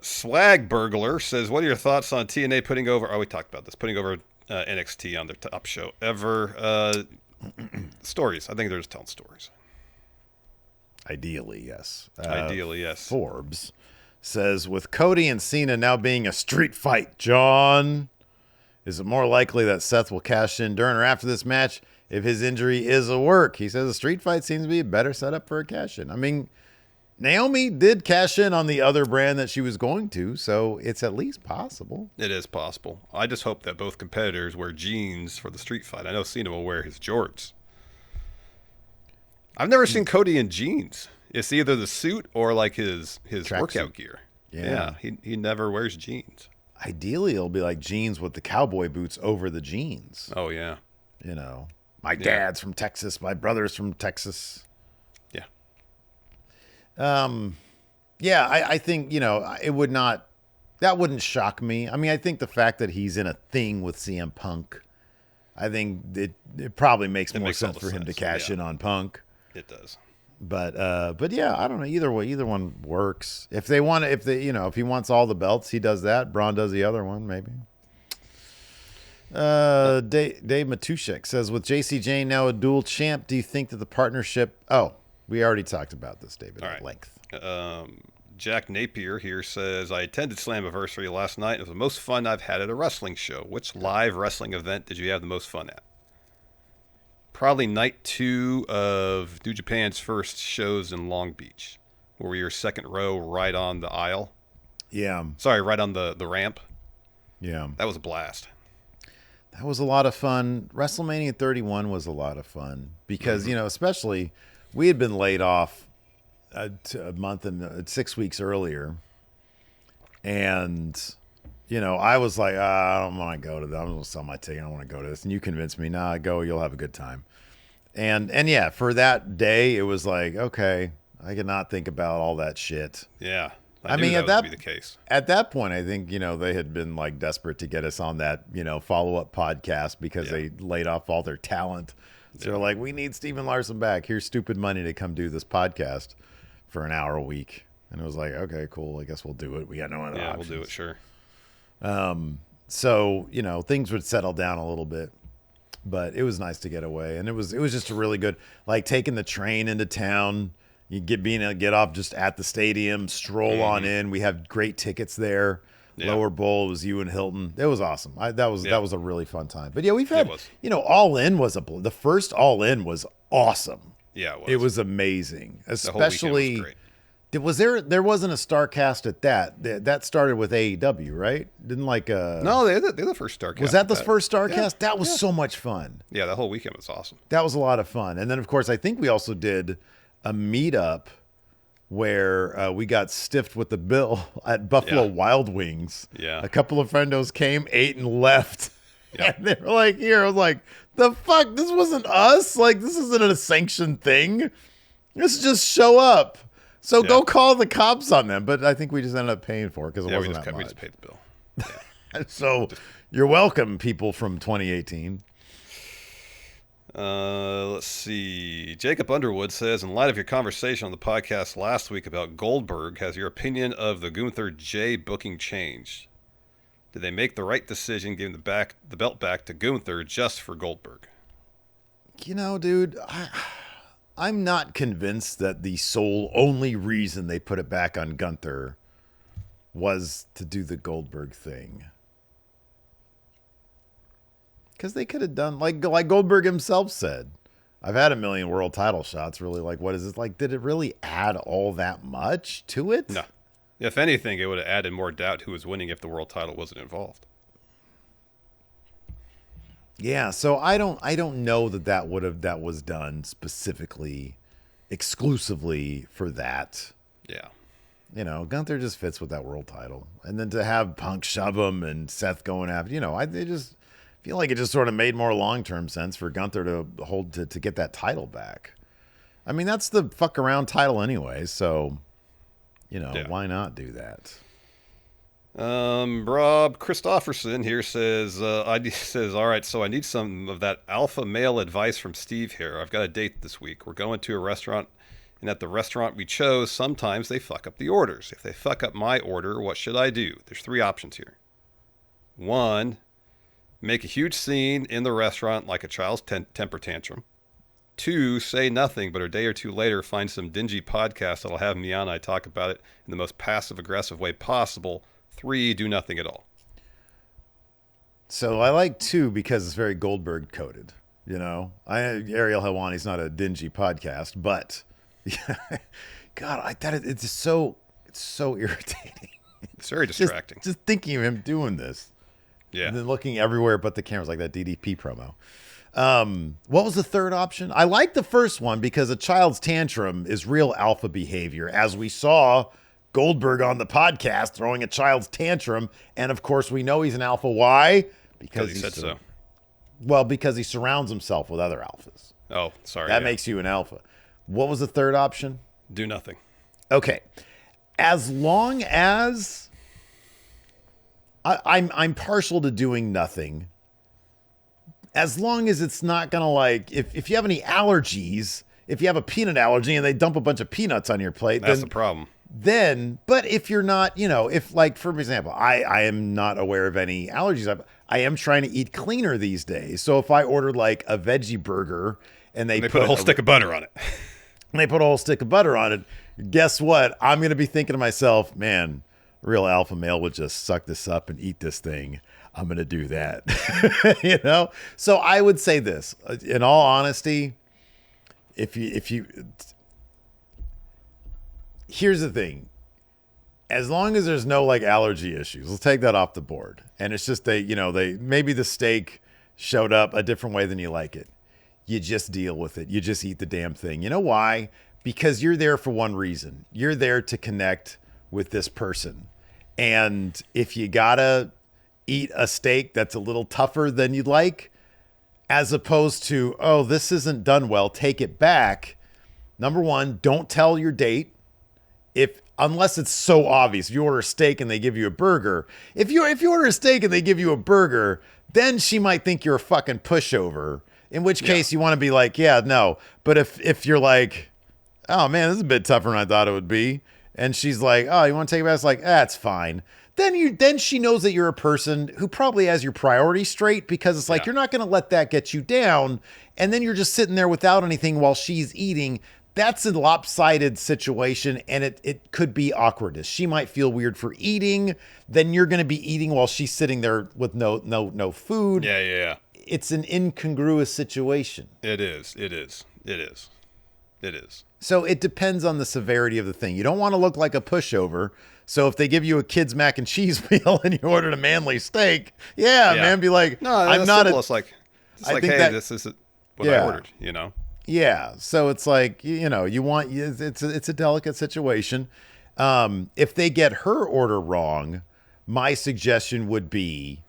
Swag Burglar says, "What are your thoughts on TNA putting over?" Oh, we talked about this. Putting over NXT on their top show ever. Stories. I think they're just telling stories. Ideally, yes. Forbes says, with Cody and Cena now being a street fight, John, is it more likely that Seth will cash in during or after this match if his injury is a work? He says a street fight seems to be a better setup for a cash in. I mean, Naomi did cash in on the other brand that she was going to, so it's at least possible. It is possible. I just hope that both competitors wear jeans for the street fight. I know Cena will wear his jorts. I've never seen Cody in jeans. It's either the suit or like his workout gear. Yeah, he never wears jeans. Ideally, it'll be like jeans with the cowboy boots over the jeans. Oh, yeah. You know, my dad's from Texas. My brother's from Texas. Yeah. I think, it would not, that wouldn't shock me. I mean, I think the fact that he's in a thing with CM Punk, I think it probably makes more sense for him to cash in on Punk. It does. But yeah, I don't know. Either way, either one works. If he wants all the belts, he does that. Braun does the other one, maybe. Dave Matushek says, with JC Jane now a dual champ, do you think that the partnership? Oh, we already talked about this, David, at length. Jack Napier here says, I attended Slammiversary last night. It was the most fun I've had at a wrestling show. Which live wrestling event did you have the most fun at? Probably night 2 of New Japan's first shows in Long Beach, where we were second row right on the aisle. Yeah. Sorry, right on the ramp. Yeah. That was a blast. That was a lot of fun. WrestleMania 31 was a lot of fun because, especially we had been laid off a month and 6 weeks earlier. And, I was like, I don't want to go to that. I'm going to sell my ticket. I don't want to go to this. And you convinced me, nah, go. You'll have a good time. And yeah, for that day, it was like, okay, I could not think about all that shit. Yeah. I mean, that would be the case. At that point, I think, they had been like desperate to get us on that, follow-up podcast because they laid off all their talent. So they're like, we need Steven Larson back. Here's stupid money to come do this podcast for an hour a week. And it was like, okay, cool. I guess we'll do it. We got no other options. We'll do it, sure. So, things would settle down a little bit. But it was nice to get away, and it was just a really good, like, taking the train into town. You get off just at the stadium, stroll on in. We have great tickets there. Yeah. Lower bowl, it was you and Hilton. It was awesome. That was a really fun time. But yeah, we've had, It was. All In was the first All In was awesome. Yeah, It was amazing. The whole weekend Especially, was great. there wasn't a star cast at that. That started with AEW, right? Didn't No, they're the first Starcast. was that the first star Yeah. cast? That was so much fun. Yeah, that whole weekend was awesome. That was a lot of fun. And then, of course, I think we also did a meetup where we got stiffed with the bill at Buffalo Wild Wings. Yeah. A couple of friendos came, ate, and left. Yeah. And they were like, here. I was like, the fuck? This wasn't us? Like, this isn't a sanctioned thing. This is just show up. So go call the cops on them. But I think we just ended up paying for it because it wasn't that much. We just paid the bill. So you're welcome, people from 2018. Let's see. Jacob Underwood says, in light of your conversation on the podcast last week about Goldberg, has your opinion of the Gunther J booking changed? Did they make the right decision giving the belt back to Gunther just for Goldberg? Dude, I'm not convinced that the only reason they put it back on Gunther was to do the Goldberg thing. Because they could have done, like Goldberg himself said, I've had a million world title shots. Really, like, what is this? Like, did it really add all that much to it? No. If anything, it would have added more doubt who was winning if the world title wasn't involved. Yeah, so I don't know that was done specifically, exclusively for that. Yeah. Gunther just fits with that world title, and then to have Punk shove him and Seth going after, they just feel like it just sort of made more long-term sense for Gunther to hold to get that title back. I mean, that's the fuck around title anyway, so why not do that? Rob Christofferson here says, all right, so I need some of that alpha male advice from Steve here. I've got a date this week. We're going to a restaurant, and at the restaurant we chose, sometimes they fuck up the orders. If they fuck up my order, what should I do? There's 3 options here. 1, make a huge scene in the restaurant like a child's temper tantrum. 2, say nothing, but a day or 2 later find some dingy podcast that'll have me on and I talk about it in the most passive-aggressive way possible. 3, do nothing at all. So I like 2 because it's very Goldberg coded. Ariel Helwani's not a dingy podcast, but God, it's so irritating. It's very distracting. Just thinking of him doing this. Yeah. And then looking everywhere but the cameras, like that DDP promo. What was the third option? I like the first one because a child's tantrum is real alpha behavior, as we saw Goldberg on the podcast throwing a child's tantrum. And of course, we know he's an alpha. Why? Because he said so. Well, because he surrounds himself with other alphas. Oh, sorry. That makes you an alpha. What was the third option? Do nothing. Okay. As long as I'm partial to doing nothing, as long as it's not going to, like, if you have any allergies, if you have a peanut allergy and they dump a bunch of peanuts on your plate, that's the problem. But if you're not, if, like, for example, I am not aware of any allergies. I am trying to eat cleaner these days. So if I ordered like a veggie burger and they put a whole stick of butter on it, and they put a whole stick of butter on it, guess what? I'm going to be thinking to myself, man, a real alpha male would just suck this up and eat this thing. I'm going to do that. So I would say this, in all honesty, if you here's the thing. As long as there's no like allergy issues, let's take that off the board. And it's just they maybe the steak showed up a different way than you like it. You just deal with it. You just eat the damn thing. You know why? Because you're there for one reason. You're there to connect with this person. And if you gotta eat a steak that's a little tougher than you'd like, as opposed to, oh, this isn't done well, take it back. Number one, don't tell your date. Unless it's so obvious. If you order a steak and they give you a burger, if you order a steak and they give you a burger, then she might think you're a fucking pushover. In which case you want to be like, yeah, no. But if you're like, oh man, this is a bit tougher than I thought it would be, and she's like, oh, you want to take it back? It's like, that's fine. then she knows that you're a person who probably has your priorities straight, because it's like, Yeah. you're not going to let that get you down. And then you're just sitting there without anything while she's eating. That's a lopsided situation, and it could be awkwardness. She might feel weird for eating. Then you're going to be eating while she's sitting there with no food. Yeah. It's an incongruous situation. It is. So it depends on the severity of the thing. You don't want to look like a pushover. So if they give you a kid's mac and cheese meal and you ordered a manly steak, man, be like, no, I'm not simple. It's like, hey, this is what I ordered, Yeah. So it's like, you want, it's a delicate situation. If they get her order wrong, my suggestion would be,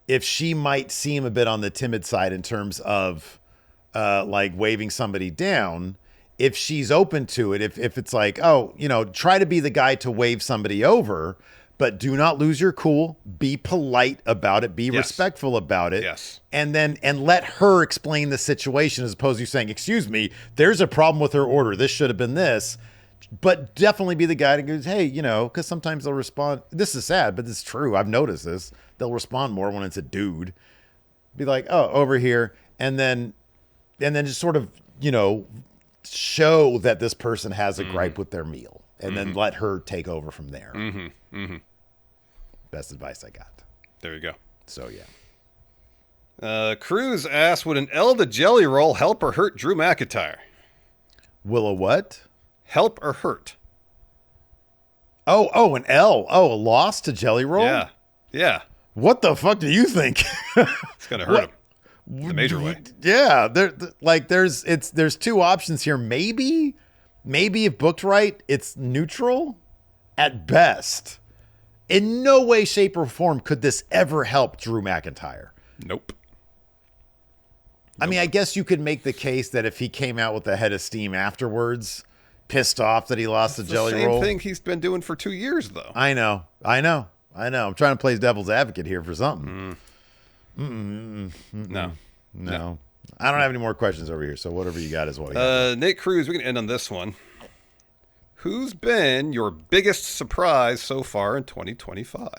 if she might seem a bit on the timid side in terms of like waving somebody down, if she's open to it, if it's like, try to be the guy to wave somebody over, but do not lose your cool. Be polite about it. Be respectful about it. Yes. And let her explain the situation, as opposed to you saying, excuse me, there's a problem with her order. This should have been this. But definitely be the guy that goes, hey, because sometimes they'll respond. This is sad, but it's true. I've noticed this. They'll respond more when it's a dude. Be like, oh, over here. And then just sort of, show that this person has a gripe with their meal, and then let her take over from there. Best advice I got. There you go. So, yeah. Cruz asked, would an L to Jelly Roll help or hurt Drew McIntyre? Will a what? Help or hurt? Oh, an L. Oh, a loss to Jelly Roll? Yeah. What the fuck do you think? It's going to hurt him. In a major way. Yeah, there's two options here. Maybe if booked right, it's neutral at best. In no way, shape, or form could this ever help Drew McIntyre. Nope. I mean, I guess you could make the case that if he came out with a head of steam afterwards, pissed off that he lost the Jelly Roll. Same thing he's been doing for 2 years, though. I know. I'm trying to play devil's advocate here for something. No. I don't have any more questions over here, so whatever you got is what we got. Nate Cruz, we can end on this one. Who's been your biggest surprise so far in 2025?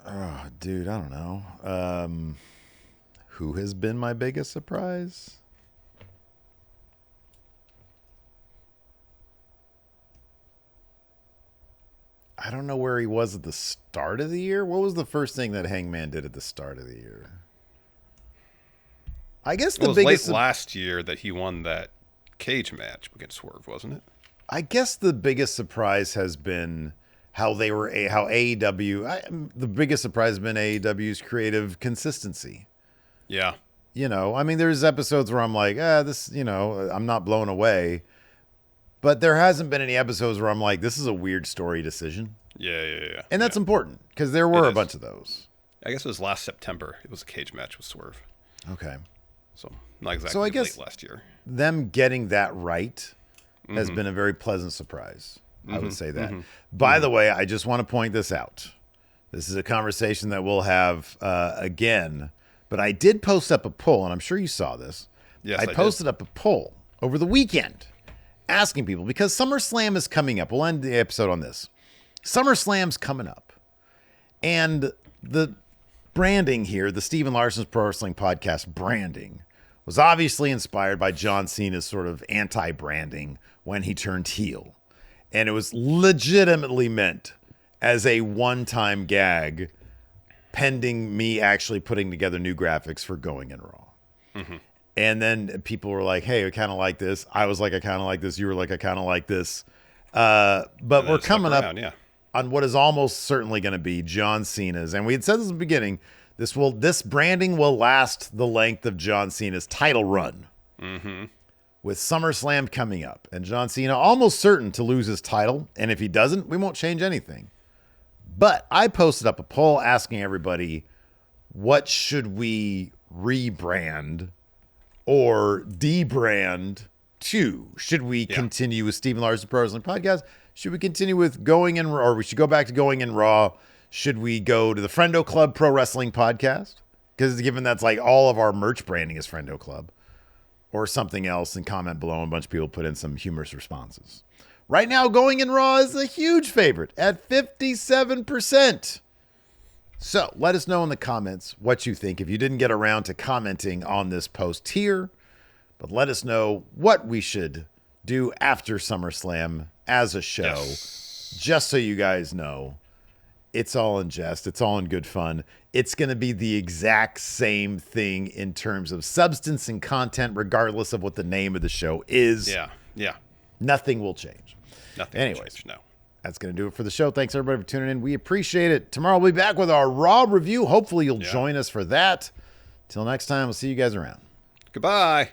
Oh, dude, I don't know. Who has been my biggest surprise? I don't know where he was at the start of the year. What was the first thing that Hangman did at the start of the year? I guess it was late last year that he won that cage match against Swerve, wasn't it? I guess the biggest surprise has been how AEW. The biggest surprise has been AEW's creative consistency. Yeah. I mean, there's episodes where I'm like, I'm not blown away. But there hasn't been any episodes where I'm like, this is a weird story decision. Yeah. And that's important, because there were a bunch of those. I guess it was last September. It was a cage match with Swerve. Okay. So not exactly so I guess late last year. Them getting that right has been a very pleasant surprise. I would say that. By the way, I just want to point this out. This is a conversation that we'll have again. But I did post up a poll, and I'm sure you saw this. Yes, I posted up a poll over the weekend asking people, because SummerSlam is coming up. We'll end the episode on this. SummerSlam's coming up. And the branding here, the Steven Larson's Pro Wrestling Podcast branding, was obviously inspired by John Cena's sort of anti-branding when he turned heel. And it was legitimately meant as a one-time gag, pending me actually putting together new graphics for Going in Raw. And then people were like, hey, I kind of like this. I was like, I kind of like this. You were like, I kind of like this. But we're coming up on what is almost certainly going to be John Cena's. And we had said this in the beginning. This branding will last the length of John Cena's title run. With SummerSlam coming up. And John Cena almost certain to lose his title. And if he doesn't, we won't change anything. But I posted up a poll asking everybody, what should we rebrand or debrand to? Should we continue with Steven Larson Pro Wrestling Podcast? Should we continue with Going in Raw? Or we should go back to Going in Raw? Should we go to the Friendo Club Pro Wrestling Podcast? Because given that's like all of our merch branding is Friendo Club. or something else and comment below. And a bunch of people put in some humorous responses. Right now, Going in Raw is a huge favorite at 57%. So let us know in the comments what you think. If you didn't get around to commenting on this post here, but let us know what we should do after SummerSlam as a show, just so you guys know. It's all in jest. It's all in good fun. It's going to be the exact same thing in terms of substance and content, regardless of what the name of the show is. Yeah. Nothing will change. Nothing will change, no. That's going to do it for the show. Thanks, everybody, for tuning in. We appreciate it. Tomorrow we'll be back with our Raw review. Hopefully you'll join us for that. Till next time, we'll see you guys around. Goodbye.